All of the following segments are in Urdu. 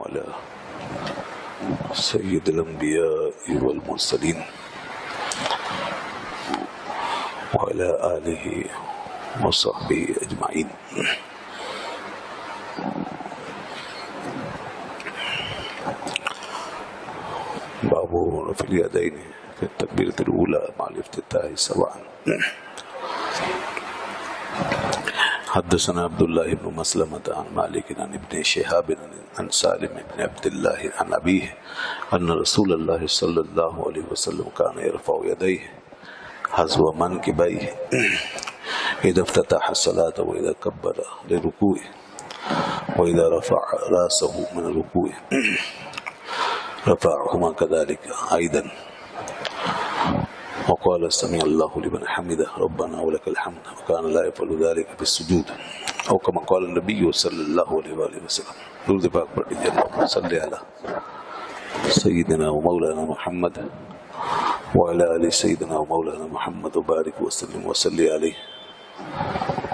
على سيد الأنبياء والمرسلين وعلى آله وصحبه أجمعين. باب رفع اليدين في التكبيرة الأولى مع الافتتاح سواء. حدثنا عبد الله بن مسلمة عن مالك عن ابن شهاب عن سالم بن عبد الله عن أبيه أن رسول الله صلى الله عليه وسلم كان يرفع يديه حذو منكبيه إذا افتتح الصلاة وإذا كبر لركوعه وإذا رفع رأسه من الركوع رفعهما كذلك أيضا وقال سمع الله لمن حمده ربنا ولك الحمد وكان لا يفعل ذلك في السجود أو كما قال النبي صلى الله عليه وآله وسلم. درود پاک پڑھ لیجیے. اللهم صل على سيدنا ومولانا محمد وعلى آل سيدنا ومولانا محمد وبارك وسلم وصلي عليه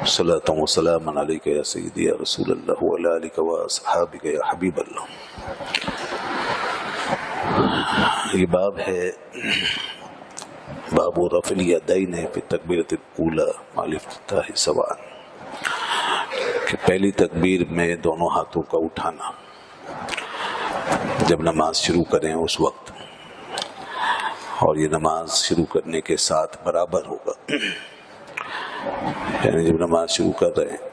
صلاة وسلاما عليك يا سيدي يا رسول الله وعلى آلك وأصحابك يا حبيب الله. یہ باب ہے باب رفع الیدین فی التکبیرۃ الاولی مع الافتتاح سواء، کہ پہلی تکبیر میں دونوں ہاتھوں کا اٹھانا جب نماز شروع کریں اس وقت، اور یہ نماز شروع کرنے کے ساتھ برابر ہوگا. یعنی جب نماز شروع کر رہے ہیں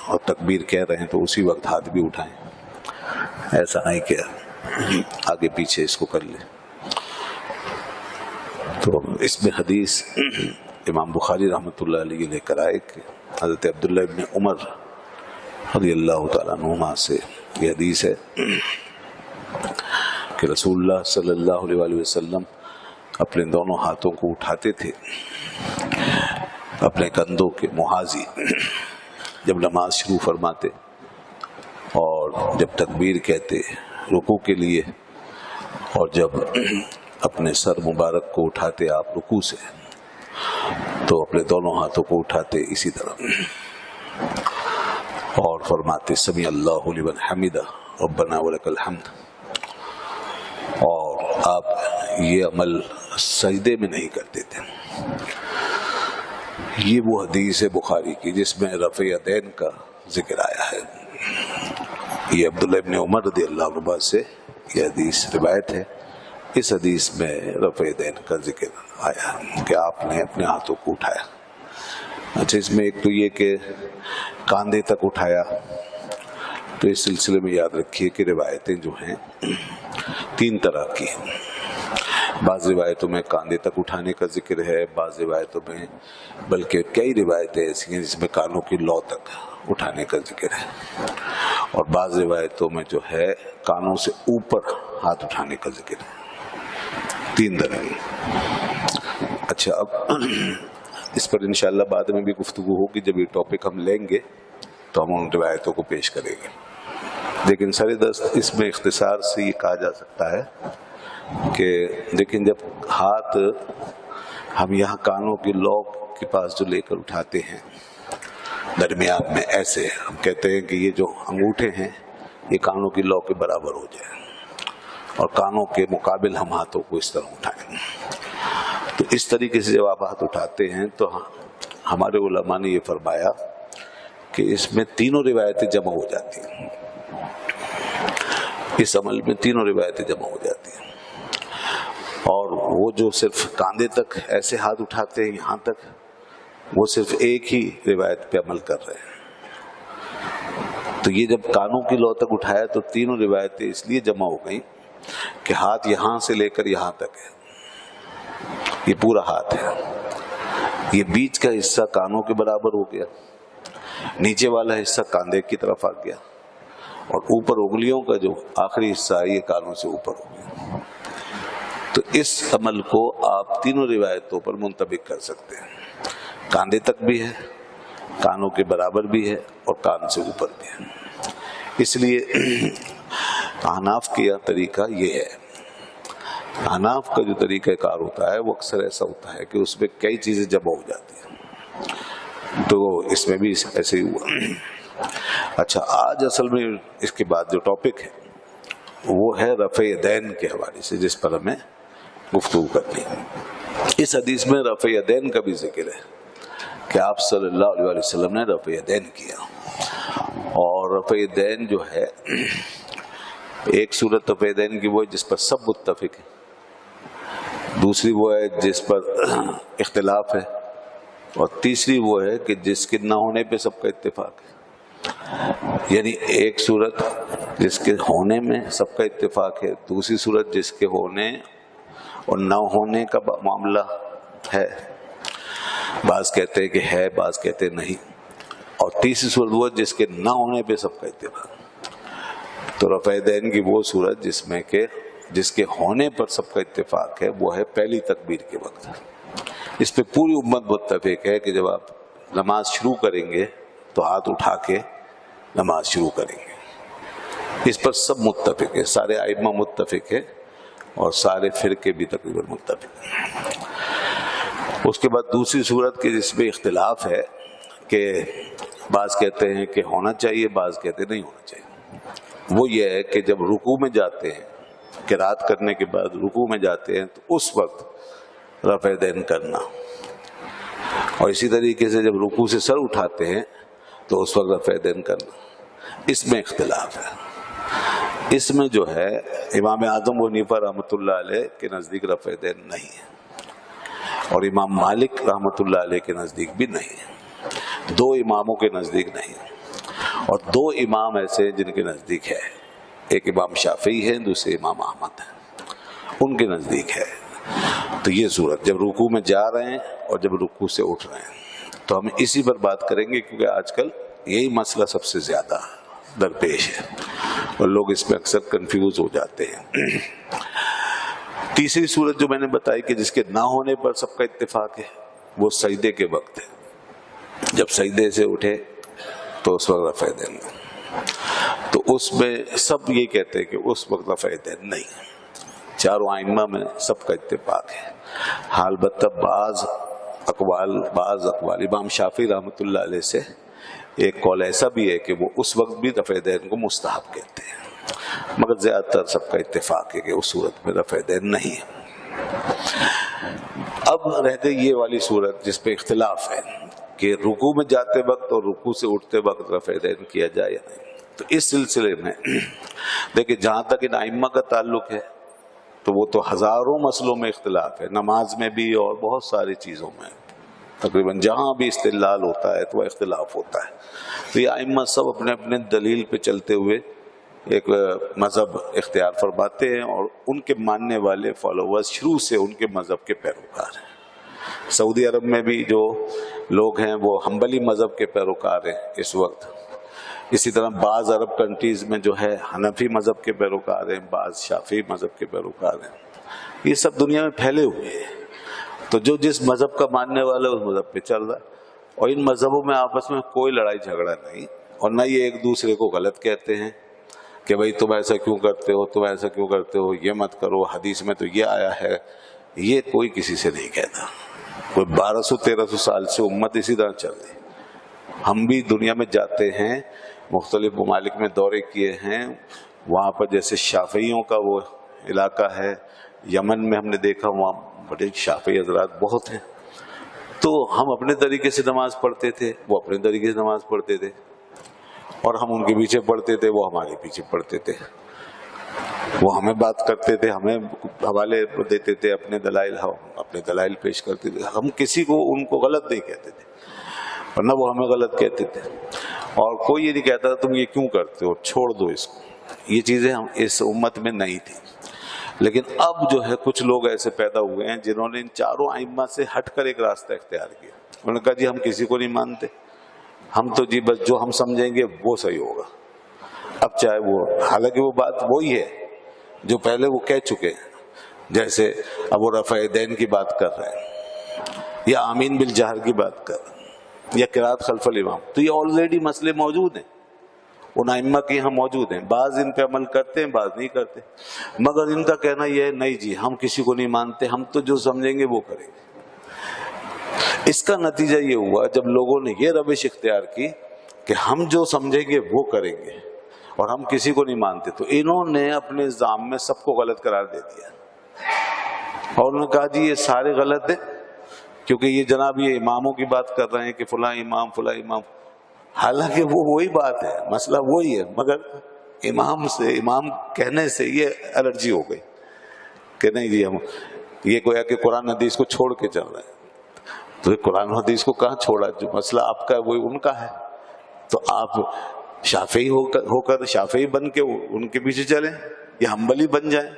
اور تکبیر کہہ رہے ہیں تو اسی وقت ہاتھ بھی اٹھائیں، ایسا نہیں کہ آگے پیچھے اس کو کر لیں. تو اس میں حدیث امام بخاری رحمۃ اللہ علیہ لے کر آئے کہ حضرت عبداللہ ابن عمر رضی اللہ تعالیٰ عنہما سے یہ حدیث ہے کہ رسول اللہ صلی اللہ علیہ وسلم اپنے دونوں ہاتھوں کو اٹھاتے تھے اپنے کندھوں کے محاذی جب نماز شروع فرماتے، اور جب تکبیر کہتے رکوع کے لیے، اور جب اپنے سر مبارک کو اٹھاتے آپ رکوع سے تو اپنے دونوں ہاتھوں کو اٹھاتے اسی طرح اور فرماتے سمیع اللہ لمن حمدہ ربنا ولک الحمد. اور آپ یہ عمل سجدے میں نہیں کرتے تھے. یہ وہ حدیث ہے بخاری کی جس میں رفع یدین کا ذکر آیا ہے. یہ عبداللہ ابن عمر رضی اللہ عنہ سے یہ حدیث روایت ہے. اس حدیث میں رفع یدین کا ذکر آیا کہ آپ نے اپنے ہاتھوں کو اٹھایا. اچھا، اس میں ایک تو یہ کہ کاندھے تک اٹھایا، تو اس سلسلے میں یاد رکھیے کہ روایتیں جو ہیں تین طرح کی ہیں. بعض روایتوں میں کاندھے تک اٹھانے کا ذکر ہے، بعض روایتوں میں بلکہ کئی روایتیں ایسی ہیں جس میں کانوں کی لو تک اٹھانے کا ذکر ہے، اور بعض روایتوں میں جو ہے کانوں سے اوپر ہاتھ اٹھانے کا ذکر ہے. تین طرح. اچھا، اب اس پر انشاءاللہ بعد میں بھی گفتگو ہوگی. جب یہ ٹاپک ہم لیں گے تو ہم ان روایتوں کو پیش کریں گے، لیکن سر دست اس میں اختصار سے یہ کہا جا سکتا ہے کہ لیکن جب ہاتھ ہم یہاں کانوں کی لو کے پاس جو لے کر اٹھاتے ہیں درمیان میں، ایسے ہم کہتے ہیں کہ یہ جو انگوٹھے ہیں یہ کانوں کی لو کے برابر ہو جائے، اور کانوں کے مقابل ہم ہاتھوں کو اس طرح اٹھائیں. تو اس طریقے سے جب آپ ہاتھ اٹھاتے ہیں تو ہمارے علماء نے یہ فرمایا کہ اس میں تینوں روایتیں جمع ہو جاتی ہیں. اس عمل میں تینوں روایتیں جمع ہو جاتی ہیں، اور وہ جو صرف کاندھے تک ایسے ہاتھ اٹھاتے ہیں یہاں تک، وہ صرف ایک ہی روایت پہ عمل کر رہے ہیں. تو یہ جب کانوں کی لو تک اٹھایا تو تینوں روایتیں اس لیے جمع ہو گئیں کہ ہاتھ یہاں سے لے کر یہاں تک ہے، یہ پورا ہاتھ ہے. یہ بیچ کا حصہ کانوں کے برابر ہو گیا، نیچے والا حصہ کاندھے کی طرف آ گیا، اور اوپر انگلیوں کا جو آخری حصہ ہے یہ کانوں سے اوپر ہو گیا. تو اس عمل کو آپ تینوں روایتوں پر منطبق کر سکتے ہیں. کاندھے تک بھی ہے، کانوں کے برابر بھی ہے، اور کان سے اوپر بھی ہے. اس لیے احناف کا طریقہ یہ ہے. احناف کا جو طریقہ کار ہوتا ہے وہ اکثر ایسا ہوتا ہے کہ اس میں کئی چیزیں جمع ہو جاتی ہیں، تو اس میں بھی ایسے ہی ہوا. اچھا، آج اصل میں اس کے بعد جو ٹاپک ہے وہ ہے رفع یدین کے حوالے سے، جس پر ہمیں گفتگو کرنی ہے۔ اس حدیث میں رفع یدین کا بھی ذکر ہے کہ آپ صلی اللہ علیہ وسلم نے رفع یدین کیا، اور رفع یدین جو ہے ایک صورت رفع یدین کی وہ ہے جس پر سب متفق ہیں، دوسری وہ ہے جس پر اختلاف ہے، اور تیسری وہ ہے کہ جس کے نہ ہونے پہ سب کا اتفاق ہے۔ یعنی ایک صورت جس کے ہونے میں سب کا اتفاق ہے، دوسری صورت جس کے ہونے اور نہ ہونے کا معاملہ ہے، بعض کہتے ہیں کہ ہے، بعض کہتے ہیں نہیں، اور تیسری صورت وہ جس کے نہ ہونے پہ سب کا اتفاق۔ تو رفع یدین کی وہ صورت جس میں کہ جس کے ہونے پر سب کا اتفاق ہے وہ ہے پہلی تکبیر کے وقت۔ اس پہ پوری امت متفق ہے کہ جب آپ نماز شروع کریں گے تو ہاتھ اٹھا کے نماز شروع کریں گے، اس پر سب متفق ہے، سارے ائمہ متفق ہے اور سارے فرقے بھی تقریباً متفق ہیں۔ اس کے بعد دوسری صورت کی جس میں اختلاف ہے کہ بعض کہتے ہیں کہ ہونا چاہیے، بعض کہتے ہیں نہیں ہونا چاہیے، وہ یہ ہے کہ جب رکوع میں جاتے ہیں، قرات کرنے کے بعد رکوع میں جاتے ہیں تو اس وقت رفع یدین کرنا، اور اسی طریقے سے جب رکوع سے سر اٹھاتے ہیں تو اس وقت رفع یدین کرنا، اس میں اختلاف ہے۔ اس میں جو ہے امام اعظم ابو حنیفہ رحمۃ اللہ علیہ کے نزدیک رفع یدین نہیں ہے، اور امام مالک رحمۃ اللہ علیہ کے نزدیک بھی نہیں ہے، دو اماموں کے نزدیک نہیں ہے، اور دو امام ایسے جن کے نزدیک ہے، ایک امام شافعی ہے، دوسرے امام احمد ہیں، ان کے نزدیک ہے۔ تو یہ صورت جب رکوع میں جا رہے ہیں اور جب رکوع سے اٹھ رہے ہیں، تو ہم اسی پر بات کریں گے کیونکہ آج کل یہی مسئلہ سب سے زیادہ درپیش ہے اور لوگ اس میں اکثر کنفیوز ہو جاتے ہیں۔ تیسری صورت جو میں نے بتائی کہ جس کے نہ ہونے پر سب کا اتفاق ہے، وہ سجدے کے وقت ہے، جب سجدے سے اٹھے تو اس وقت رفع یدین، تو اس میں سب یہ کہتے ہیں کہ اس وقت رفع یدین نہیں، چاروں ائمہ میں سب کا اتفاق ہے۔ البتہ بعض اقوال امام شافعی رحمۃ اللہ علیہ سے ایک قول ایسا بھی ہے کہ وہ اس وقت بھی رفع یدین کو مستحب کہتے ہیں، مگر زیادہ تر سب کا اتفاق ہے کہ اس صورت میں رفع یدین نہیں ہے۔ اب رہتے یہ والی صورت جس پہ اختلاف ہے کہ رکوع میں جاتے وقت اور رکوع سے اٹھتے وقت رفع یدین کیا جائے یا نہیں۔ تو اس سلسلے میں دیکھیں جہاں تک ان ائمہ کا تعلق ہے تو وہ تو ہزاروں مسئلوں میں اختلاف ہے، نماز میں بھی اور بہت ساری چیزوں میں، تقریباً جہاں بھی استدلال ہوتا ہے تو وہ اختلاف ہوتا ہے۔ تو یہ ائمہ سب اپنے اپنے دلیل پہ چلتے ہوئے ایک مذہب اختیار فرماتے ہیں، اور ان کے ماننے والے فالوورز شروع سے ان کے مذہب کے پیروکار ہیں۔ سعودی عرب میں بھی جو لوگ ہیں وہ حنبلی مذہب کے پیروکار ہیں اس وقت، اسی طرح بعض عرب کنٹریز میں جو ہے حنفی مذہب کے پیروکار ہیں، بعض شافعی مذہب کے پیروکار ہیں، یہ سب دنیا میں پھیلے ہوئے ہیں۔ تو جو جس مذہب کا ماننے والا ہے اس مذہب پہ چل رہا ہے، اور ان مذہبوں میں آپس میں کوئی لڑائی جھگڑا نہیں، اور نہ یہ ایک دوسرے کو غلط کہتے ہیں کہ بھائی تم ایسا کیوں کرتے ہو، تم ایسا کیوں کرتے ہو، یہ مت کرو، حدیث میں تو یہ آیا ہے، یہ کوئی کسی سے نہیں کہتا۔ کوئی 1200-1300 سال سے امت اسی طرح چل رہی۔ ہم بھی دنیا میں جاتے ہیں، مختلف ممالک میں دورے کیے ہیں، وہاں پر جیسے شافعیوں کا وہ علاقہ ہے، یمن میں ہم نے دیکھا وہاں بڑے شافعی حضرات بہت ہیں، تو ہم اپنے طریقے سے نماز پڑھتے تھے، وہ اپنے طریقے سے نماز پڑھتے تھے، اور ہم ان کے پیچھے پڑھتے تھے، وہ ہمارے پیچھے پڑھتے تھے، وہ ہمیں بات کرتے تھے، ہمیں حوالے دیتے تھے، اپنے دلائل پیش کرتے تھے، ہم کسی کو ان کو غلط نہیں کہتے تھے، ورنہ وہ ہمیں غلط کہتے تھے، اور کوئی یہ نہیں کہتا تم یہ کیوں کرتے ہو، چھوڑ دو اس کو۔ یہ چیزیں ہم اس امت میں نہیں تھی، لیکن اب جو ہے کچھ لوگ ایسے پیدا ہوئے ہیں جنہوں نے ان چاروں ائمہ سے ہٹ کر ایک راستہ اختیار کیا۔ انہوں نے کہا جی ہم کسی کو نہیں مانتے، ہم تو جی بس جو ہم سمجھیں گے وہ صحیح ہوگا۔ اب چاہے وہ، حالانکہ وہ بات وہی ہے جو پہلے وہ کہہ چکے ہیں، جیسے اب وہ رفع یدین کی بات کر رہے ہیں، یا آمین بالجہر کی بات کر رہے ہیں، یا قرات خلف الامام، تو یہ آلریڈی مسئلے موجود ہیں، ان ائمہ کے یہاں موجود ہیں، بعض ان پہ عمل کرتے ہیں، بعض نہیں کرتے، مگر ان کا کہنا یہ ہے نہیں جی ہم کسی کو نہیں مانتے، ہم تو جو سمجھیں گے وہ کریں گے۔ اس کا نتیجہ یہ ہوا جب لوگوں نے یہ روش اختیار کی کہ ہم جو سمجھیں گے وہ کریں گے، اور ہم کسی کو نہیں مانتے، تو انہوں نے اپنے الزام میں سب کو غلط قرار دے دیا اور انہوں نے کہا جی یہ سارے غلط ہیں، کیونکہ یہ جناب یہ اماموں کی بات کر رہے ہیں کہ فلاں امام فلاں امام، حالانکہ وہ وہی بات ہے، مسئلہ وہی ہے، مگر امام کہنے سے یہ الرجی ہو گئی کہ نہیں جی ہم یہ گویا کہ قرآن حدیث کو چھوڑ کے چل رہے ہیں۔ تو قرآن حدیث کو کہاں چھوڑا؟ جو مسئلہ آپ کا ہے وہی ان کا ہے، تو آپ شافعی ہو کر شافعی بن کے ان کے پیچھے چلیں یا حنبلی بن جائیں،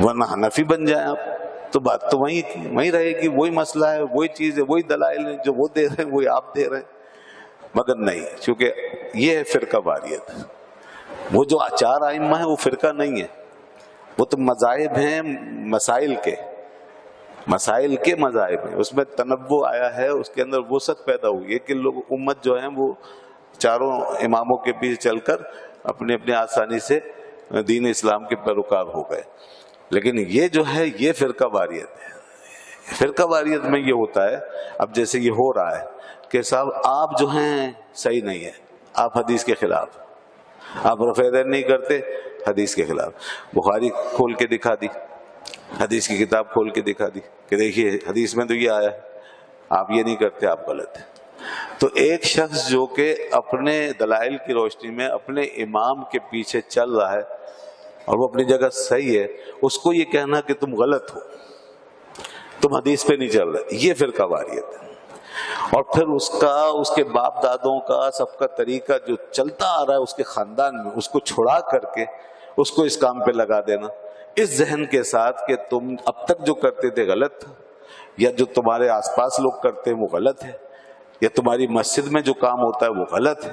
ورنہ حنفی بن جائیں آپ، تو بات تو وہیں رہے گی، وہی مسئلہ ہے، وہی چیز ہے، وہی دلائل ہیں، جو وہ دے رہے ہیں وہی آپ دے رہے ہیں۔ مگر نہیں، چونکہ یہ ہے فرقہ واریت، وہ جو چار ائمہ ہیں وہ فرقہ نہیں ہے، وہ تو مذاہب ہیں، مسائل کے مذاہب ہیں، اس میں تنوع آیا ہے، اس کے اندر وسعت پیدا ہوئی ہے کہ لوگ امت جو ہیں وہ چاروں اماموں کے پیچھے چل کر اپنے اپنے آسانی سے دین اسلام کے پیروکار ہو گئے۔ لیکن یہ جو ہے یہ فرقہ واریت ہے۔ فرقہ واریت میں یہ ہوتا ہے، اب جیسے یہ ہو رہا ہے کہ صاحب آپ جو ہیں صحیح نہیں ہے، آپ حدیث کے خلاف، آپ رفع یدین نہیں کرتے، حدیث کے خلاف، بخاری کھول کے دکھا دی، حدیث کی کتاب کھول کے دکھا دی کہ دیکھیے حدیث میں تو یہ آیا ہے، آپ یہ نہیں کرتے، آپ غلط ہیں۔ تو ایک شخص جو کہ اپنے دلائل کی روشنی میں اپنے امام کے پیچھے چل رہا ہے اور وہ اپنی جگہ صحیح ہے، اس کو یہ کہنا کہ تم غلط ہو، تم حدیث پہ نہیں چل رہے، یہ فرقہ واریت ہے۔ اور پھر اس کے باپ دادوں کا سب کا طریقہ جو چلتا آ رہا ہے اس کے خاندان میں، اس کو چھڑا کر کے اس کو اس کام پہ لگا دینا، اس ذہن کے ساتھ کہ تم اب تک جو کرتے تھے غلط تھا، یا جو تمہارے آس پاس لوگ کرتے ہیں وہ غلط ہے، یا تمہاری مسجد میں جو کام ہوتا ہے وہ غلط ہے،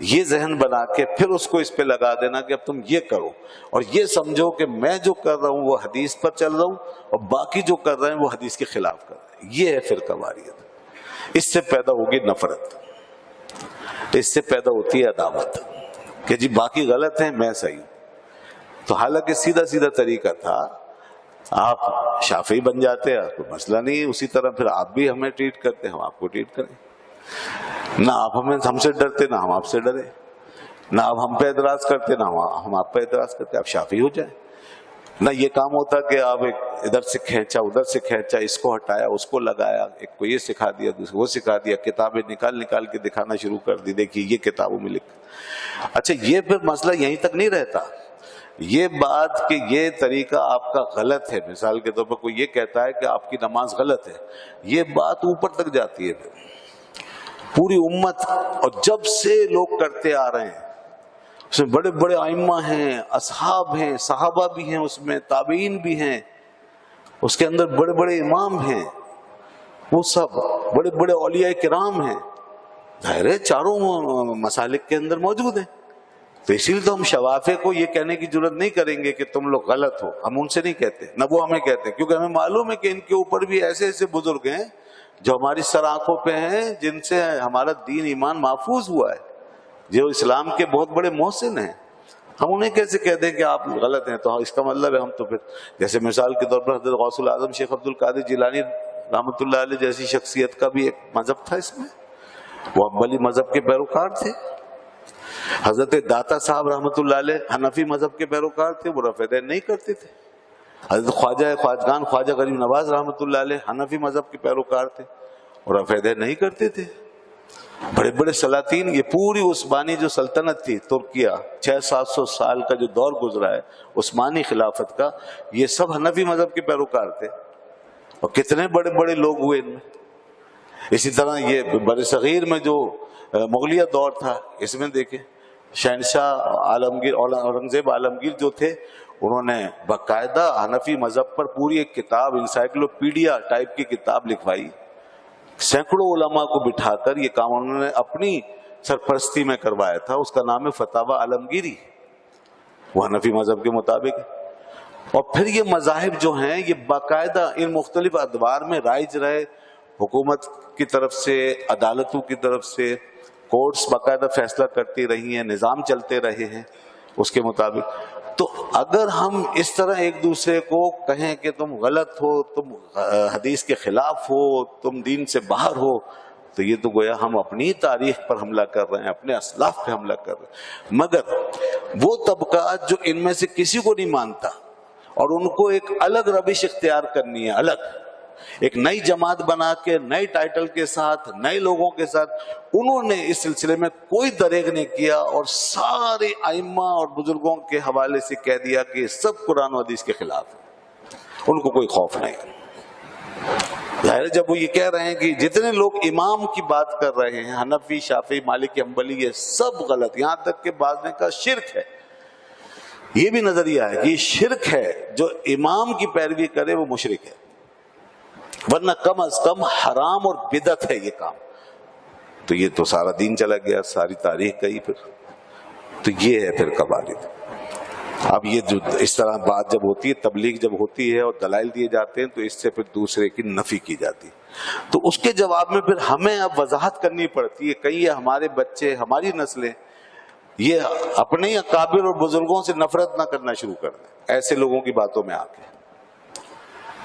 یہ ذہن بنا کے پھر اس کو اس پہ لگا دینا کہ اب تم یہ کرو، اور یہ سمجھو کہ میں جو کر رہا ہوں وہ حدیث پر چل رہا ہوں اور باقی جو کر رہے ہیں وہ حدیث کے خلاف کر رہے ہیں، یہ ہے فرقہ واریت۔ اس سے پیدا ہوگی نفرت، اس سے پیدا ہوتی ہے عداوت کہ جی باقی غلط ہیں میں صحیح ہوں۔ تو حالانکہ سیدھا سیدھا طریقہ تھا، آپ شافعی بن جاتے ہیں، کوئی مسئلہ نہیں، اسی طرح پھر آپ بھی ہمیں ٹریٹ کرتے ہیں، ہم آپ کو ٹریٹ کریں، نہ آپ ہم سے ڈرتے نہ ہم آپ سے ڈرے، نہ آپ ہم پہ اعتراض کرتے نہ ہم آپ پہ اعتراض کرتے، آپ شافعی ہو جائیں۔ نہ یہ کام ہوتا کہ آپ ایک ادھر سے کھینچا ادھر سے کھینچا، اس کو ہٹایا اس کو لگایا، ایک کو یہ سکھا دیا دوسرے کو وہ سکھا دیا، کتابیں نکال کے دکھانا شروع کر دی، دیکھیے یہ کتابوں میں لکھ۔ اچھا یہ پھر مسئلہ یہیں تک نہیں رہتا، یہ بات کہ یہ طریقہ آپ کا غلط ہے، مثال کے طور پر کوئی یہ کہتا ہے کہ آپ کی نماز غلط ہے، یہ بات اوپر تک جاتی ہے، پوری امت، اور جب سے لوگ کرتے آ رہے ہیں، اس میں بڑے بڑے ائمہ ہیں، اصحاب ہیں، صحابہ بھی ہیں، اس میں تابعین بھی ہیں، اس کے اندر بڑے بڑے امام ہیں، وہ سب بڑے بڑے اولیاء کرام ہیں، ظاہر ہے چاروں مسالک کے اندر موجود ہیں۔ تو اسی لیے تو ہم شوافع کو یہ کہنے کی ضرورت نہیں کریں گے کہ تم لوگ غلط ہو، ہم ان سے نہیں کہتے، نہ وہ ہمیں کہتے ہیں، کیونکہ ہمیں معلوم ہے کہ ان کے اوپر بھی ایسے ایسے بزرگ ہیں جو ہماری سر آنکھوں پہ ہیں، جن سے ہمارا دین ایمان محفوظ ہوا ہے، جو اسلام کے بہت بڑے محسن ہیں، ہم انہیں کیسے کہتے ہیں کہ آپ غلط ہیں؟ تو اس کا مطلب ہے ہم تو پھر جیسے مثال کے طور پر حضرت غوث العظم شیخ عبد القادر جیلانی رحمۃ اللہ علیہ جیسی شخصیت کا بھی ایک مذہب تھا، اس میں وہ حنبلی مذہب کے پیروکار تھے۔ حضرت داتا صاحب رحمۃ اللہ علیہ حنفی مذہب کے پیروکار تھے، وہ رفع یدین نہیں کرتے تھے۔ حضرت خواجگان خواجہ غریب نواز رحمۃ اللہ علیہ حنفی مذہب کے پیروکار تھے اور رفع یدین نہیں کرتے تھے۔ بڑے بڑے سلاطین، یہ پوری عثمانی جو سلطنت تھی ترکیہ، 600-700 سال کا جو دور گزرا ہے عثمانی خلافت کا، یہ سب حنفی مذہب کے پیروکار تھے، اور کتنے بڑے بڑے لوگ ہوئے ان میں۔ اسی طرح یہ برصغیر میں جو مغلیہ دور تھا، اس میں دیکھیں شہنشاہ عالمگیر اورنگزیب عالمگیر جو تھے، انہوں نے باقاعدہ حنفی مذہب پر پوری ایک کتاب، انسائکلوپیڈیا ٹائپ کی کتاب لکھوائی، سینکڑوں علماء کو بٹھا کر یہ کام انہوں نے اپنی سرپرستی میں کروایا تھا، اس کا نام ہے فتاوی عالمگیری، وہ حنفی مذہب کے مطابق۔ اور پھر یہ مذاہب جو ہیں یہ باقاعدہ ان مختلف ادوار میں رائج رہے، حکومت کی طرف سے، عدالتوں کی طرف سے، کورٹس باقاعدہ فیصلہ کرتی رہی ہیں، نظام چلتے رہے ہیں اس کے مطابق۔ تو اگر ہم اس طرح ایک دوسرے کو کہیں کہ تم غلط ہو، تم حدیث کے خلاف ہو، تم دین سے باہر ہو، تو یہ تو گویا ہم اپنی تاریخ پر حملہ کر رہے ہیں، اپنے اسلاف پہ حملہ کر رہے ہیں۔ مگر وہ طبقات جو ان میں سے کسی کو نہیں مانتا اور ان کو ایک الگ روش اختیار کرنی ہے، الگ ایک نئی جماعت بنا کے نئے ٹائٹل کے ساتھ نئے لوگوں کے ساتھ، انہوں نے اس سلسلے میں کوئی دریغ نہیں کیا اور سارے ائمہ اور بزرگوں کے حوالے سے کہہ دیا کہ یہ سب قرآن و حدیث کے خلاف ہے، ان کو کوئی خوف نہیں۔ ظاہر جب وہ یہ کہہ رہے ہیں کہ جتنے لوگ امام کی بات کر رہے ہیں، حنفی، شافعی، مالکی، حنبلی، یہ سب غلط، یہاں تک کہ بعض نے کہا شرک ہے، یہ بھی نظریہ ہے کہ یہ شرک ہے، جو امام کی پیروی کرے وہ مشرک ہے، ورنہ کم از کم حرام اور بدعت ہے یہ کام۔ تو یہ تو سارا دین چلا گیا، ساری تاریخ گئی پھر، تو یہ ہے پھر قواعد۔ اب یہ جو اس طرح بات جب ہوتی ہے، تبلیغ جب ہوتی ہے اور دلائل دیے جاتے ہیں، تو اس سے پھر دوسرے کی نفی کی جاتی ہے، تو اس کے جواب میں پھر ہمیں اب وضاحت کرنی پڑتی ہے، کہیں ہمارے بچے، ہماری نسلیں یہ اپنے اکابر اور بزرگوں سے نفرت نہ کرنا شروع کر دیں ایسے لوگوں کی باتوں میں آ کے،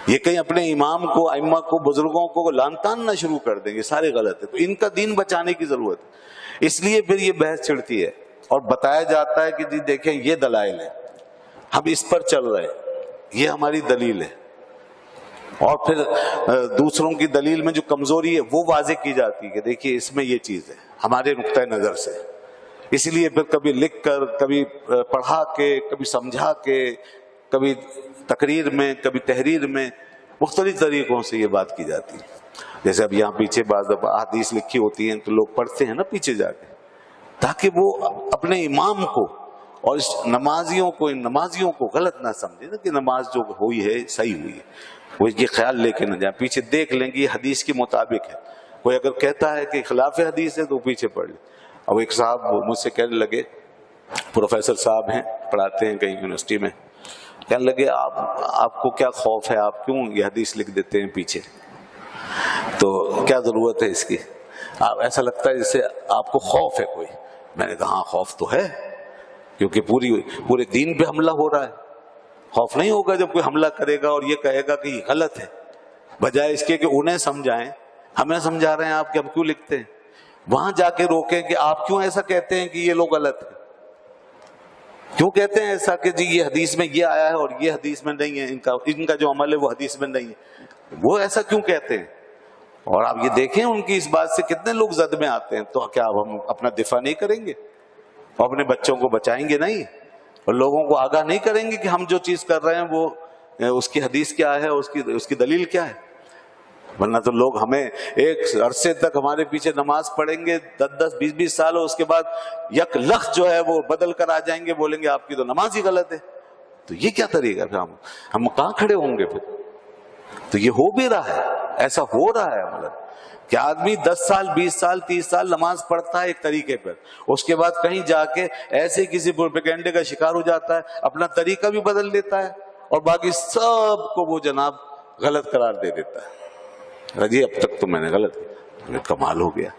یہ کہیں اپنے امام کو، ائمہ کو، بزرگوں کو لعن طعن نہ شروع کر دیں، یہ سارے غلط ہے۔ تو ان کا دین بچانے کی ضرورت ہے، اس لیے پھر یہ بحث چھڑتی ہے اور بتایا جاتا ہے کہ جی دیکھیں یہ دلائل ہے، ہم اس پر چل رہے ہیں، یہ ہماری دلیل ہے، اور پھر دوسروں کی دلیل میں جو کمزوری ہے وہ واضح کی جاتی ہے کہ دیکھیے اس میں یہ چیز ہے ہمارے نقطۂ نظر سے۔ اس لیے پھر کبھی لکھ کر، کبھی پڑھا کے، کبھی سمجھا کے، کبھی تقریر میں، کبھی تحریر میں، مختلف طریقوں سے یہ بات کی جاتی ہے۔ جیسے اب یہاں پیچھے بعض دفعہ احادیث لکھی ہوتی ہیں تو لوگ پڑھتے ہیں نا پیچھے جا کے، تاکہ وہ اپنے امام کو اور اس نمازیوں کو، ان نمازیوں کو غلط نہ سمجھے نا کہ نماز جو ہوئی ہے صحیح ہوئی ہے، وہ یہ خیال لے کے نہ جائیں، پیچھے دیکھ لیں کہ یہ حدیث کے مطابق ہے، کوئی اگر کہتا ہے کہ خلاف حدیث ہے تو پیچھے پڑھ لیں۔ اب ایک صاحب مجھ سے کہنے لگے، پروفیسر صاحب ہیں، پڑھاتے ہیں کہیں یونیورسٹی میں، کہنے لگے آپ کو کیا خوف ہے، آپ کیوں یہ حدیث لکھ دیتے ہیں پیچھے، تو کیا ضرورت ہے اس کی، ایسا لگتا ہے جیسے آپ کو خوف ہے کوئی۔ میں نے کہا ہاں خوف تو ہے، کیونکہ پورے دین پہ حملہ ہو رہا ہے، خوف نہیں ہوگا جب کوئی حملہ کرے گا اور یہ کہے گا کہ یہ غلط ہے، بجائے اس کے کہ انہیں سمجھائیں، ہمیں سمجھا رہے ہیں آپ کہ ہم کیوں لکھتے ہیں، وہاں جا کے روکیں کہ آپ کیوں ایسا کہتے ہیں کہ یہ لوگ غلط ہیں، کیوں کہتے ہیں ایسا کہ جی یہ حدیث میں یہ آیا ہے اور یہ حدیث میں نہیں ہے، ان کا جو عمل ہے وہ حدیث میں نہیں ہے، وہ ایسا کیوں کہتے ہیں؟ اور آپ یہ دیکھیں ان کی اس بات سے کتنے لوگ زد میں آتے ہیں، تو کیا اب ہم اپنا دفاع نہیں کریں گے اور اپنے بچوں کو بچائیں گے نہیں، اور لوگوں کو آگاہ نہیں کریں گے کہ ہم جو چیز کر رہے ہیں وہ اس کی حدیث کیا ہے، اس کی دلیل کیا ہے؟ ورنہ تو لوگ ہمیں ایک عرصے تک ہمارے پیچھے نماز پڑھیں گے 10 20 سال، اور اس کے بعد یک لخت جو ہے وہ بدل کر آ جائیں گے، بولیں گے آپ کی تو نماز ہی غلط ہے۔ تو یہ کیا طریقہ ہے؟ پھر ہم کہاں کھڑے ہوں گے پھر؟ تو یہ ہو بھی رہا ہے، ایسا ہو رہا ہے مطلب کہ آدمی 10 سال 20 سال 30 سال نماز پڑھتا ہے ایک طریقے پر، اس کے بعد کہیں جا کے ایسے کسی پروپیگنڈے کا شکار ہو جاتا ہے، اپنا طریقہ بھی بدل دیتا ہے اور باقی سب کو وہ جناب غلط قرار دے دیتا ہے، جی اب تک تو میں نے غلط کیا، کمال ہو گیا۔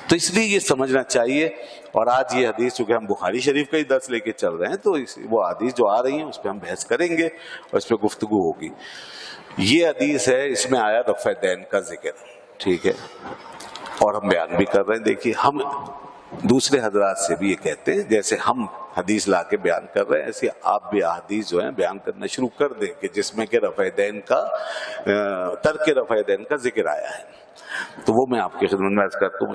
تو اس لیے یہ سمجھنا چاہیے، اور آج یہ حدیث چونکہ ہم بخاری شریف کا ہی درس لے کے چل رہے ہیں، تو وہ حدیث جو آ رہی ہیں اس پہ ہم بحث کریں گے اور اس پہ گفتگو ہوگی۔ یہ حدیث ہے، اس میں آیا رفع دین کا ذکر، ٹھیک ہے، اور ہم بیان بھی کر رہے ہیں۔ دیکھیے ہم دوسرے حضرات سے بھی یہ کہتے ہیں، جیسے ہم حدیث لا کے بیان کر رہے ہیں، ایسے آپ بھی احادیث جو ہیں بیان کرنا شروع کر دیں کہ جس میں کہ رفع دین کا، ترک رفع دین کا ذکر آیا ہے، تو وہ میں آپ کی خدمت میں عرض کرتا ہوں۔